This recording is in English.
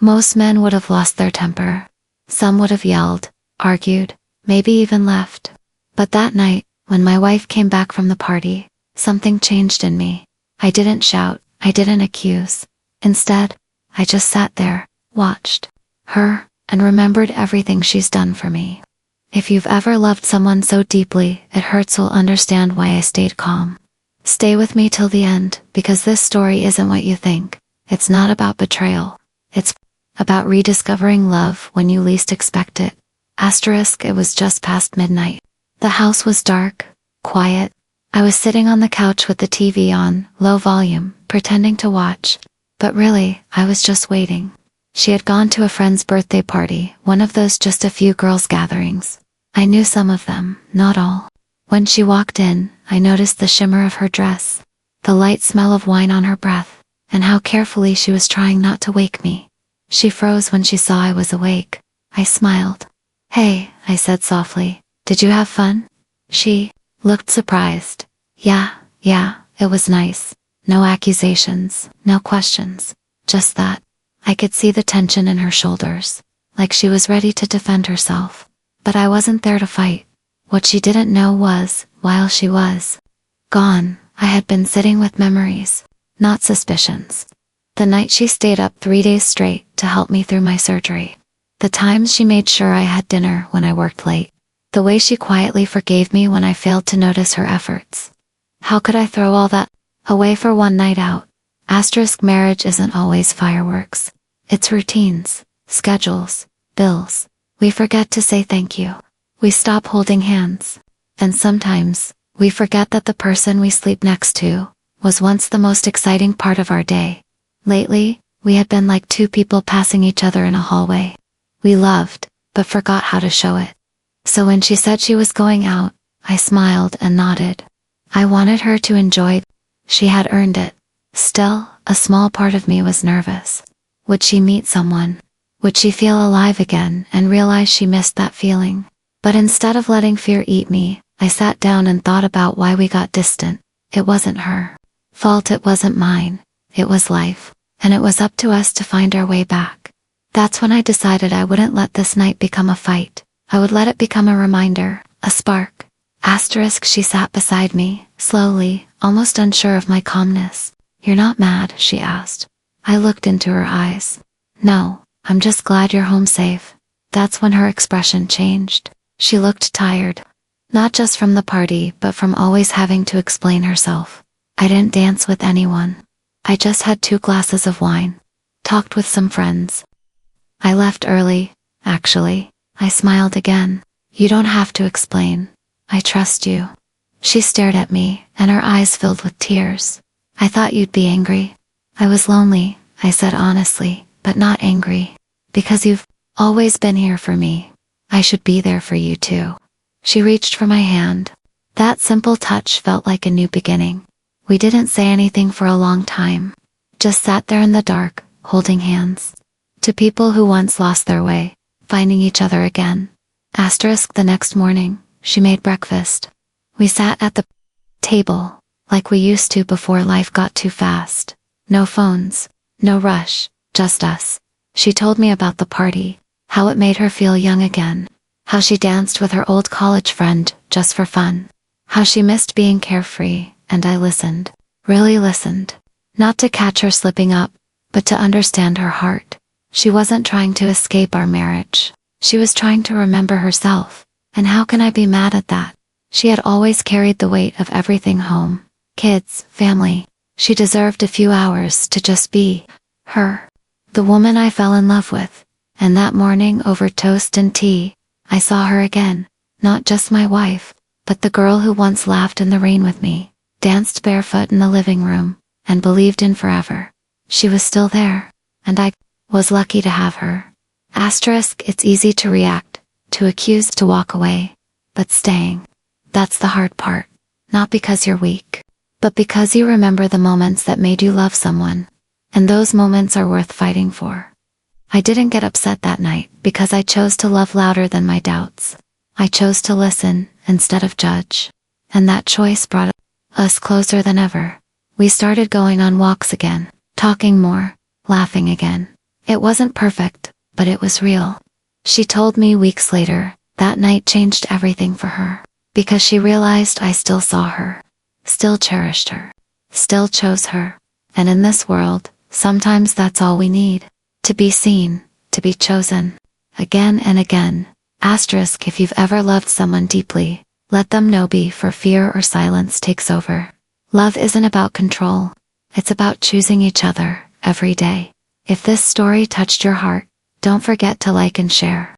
Most men would have lost their temper. Some would have yelled, argued, maybe even left. But that night, when my wife came back from the party, something changed in me. I didn't shout, I didn't accuse. Instead, I just sat there, watched her, and remembered everything she's done for me. If you've ever loved someone so deeply, it hurts, you'll understand why I stayed calm. Stay with me till the end, because this story isn't what you think. It's not about betrayal. It's about rediscovering love when you least expect it. It was just past midnight. The house was dark, quiet. I was sitting on the couch with the TV on, low volume, pretending to watch. But really, I was just waiting. She had gone to a friend's birthday party, one of those just a few girls gatherings. I knew some of them, not all. When she walked in, I noticed the shimmer of her dress, the light smell of wine on her breath, and how carefully she was trying not to wake me. She froze when she saw I was awake. I smiled. "Hey," I said softly, "did you have fun?" She looked surprised. Yeah, it was nice. No accusations, no questions, just that. I could see the tension in her shoulders, like she was ready to defend herself. But I wasn't there to fight. What she didn't know was, while she was gone, I had been sitting with memories, not suspicions. The night she stayed up 3 days straight to help me through my surgery. The times she made sure I had dinner when I worked late. The way she quietly forgave me when I failed to notice her efforts. How could I throw all that away for one night out? Marriage isn't always fireworks. It's routines, schedules, bills. We forget to say thank you. We stop holding hands. And sometimes, we forget that the person we sleep next to was once the most exciting part of our day. Lately, we had been like two people passing each other in a hallway. We loved, but forgot how to show it. So when she said she was going out, I smiled and nodded. I wanted her to enjoy it. She had earned it. Still, a small part of me was nervous. Would she meet someone? Would she feel alive again and realize she missed that feeling? But instead of letting fear eat me, I sat down and thought about why we got distant. It wasn't her fault, it wasn't mine. It was life, and it was up to us to find our way back. That's when I decided I wouldn't let this night become a fight. I would let it become a reminder, a spark. She sat beside me, slowly, almost unsure of my calmness. "You're not mad?" she asked. I looked into her eyes. "No, I'm just glad you're home safe." That's when her expression changed. She looked tired. Not just from the party, but from always having to explain herself. I didn't dance with anyone. I just had 2 glasses of wine. Talked with some friends. I left early, actually. I smiled again. "You don't have to explain. I trust you." She stared at me, and her eyes filled with tears. "I thought you'd be angry." "I was lonely," I said honestly, "but not angry. Because you've always been here for me. I should be there for you too." She reached for my hand. That simple touch felt like a new beginning. We didn't say anything for a long time. Just sat there in the dark, holding hands. To people who once lost their way, finding each other again. The next morning, she made breakfast. We sat at the table, like we used to before life got too fast. No phones, no rush, just us. She told me about the party, how it made her feel young again. How she danced with her old college friend, just for fun. How she missed being carefree, and I listened. Really listened. Not to catch her slipping up, but to understand her heart. She wasn't trying to escape our marriage. She was trying to remember herself. And how can I be mad at that? She had always carried the weight of everything home. Kids, family. She deserved a few hours to just be her. The woman I fell in love with. And that morning over toast and tea, I saw her again. Not just my wife, but the girl who once laughed in the rain with me, danced barefoot in the living room, and believed in forever. She was still there, and I was lucky to have her. It's easy to react, to accuse, to walk away. But staying, that's the hard part. Not because you're weak, but because you remember the moments that made you love someone. And those moments are worth fighting for. I didn't get upset that night because I chose to love louder than my doubts. I chose to listen instead of judge. And that choice brought us closer than ever. We started going on walks again, talking more, laughing again. It wasn't perfect, but it was real. She told me weeks later, that night changed everything for her. Because she realized I still saw her, still cherished her, still chose her. And in this world, sometimes that's all we need. To be seen, to be chosen. Again and again. Asterisk if you've ever loved someone deeply, let them know before fear or silence takes over. Love isn't about control. It's about choosing each other, every day. If this story touched your heart, don't forget to like and share.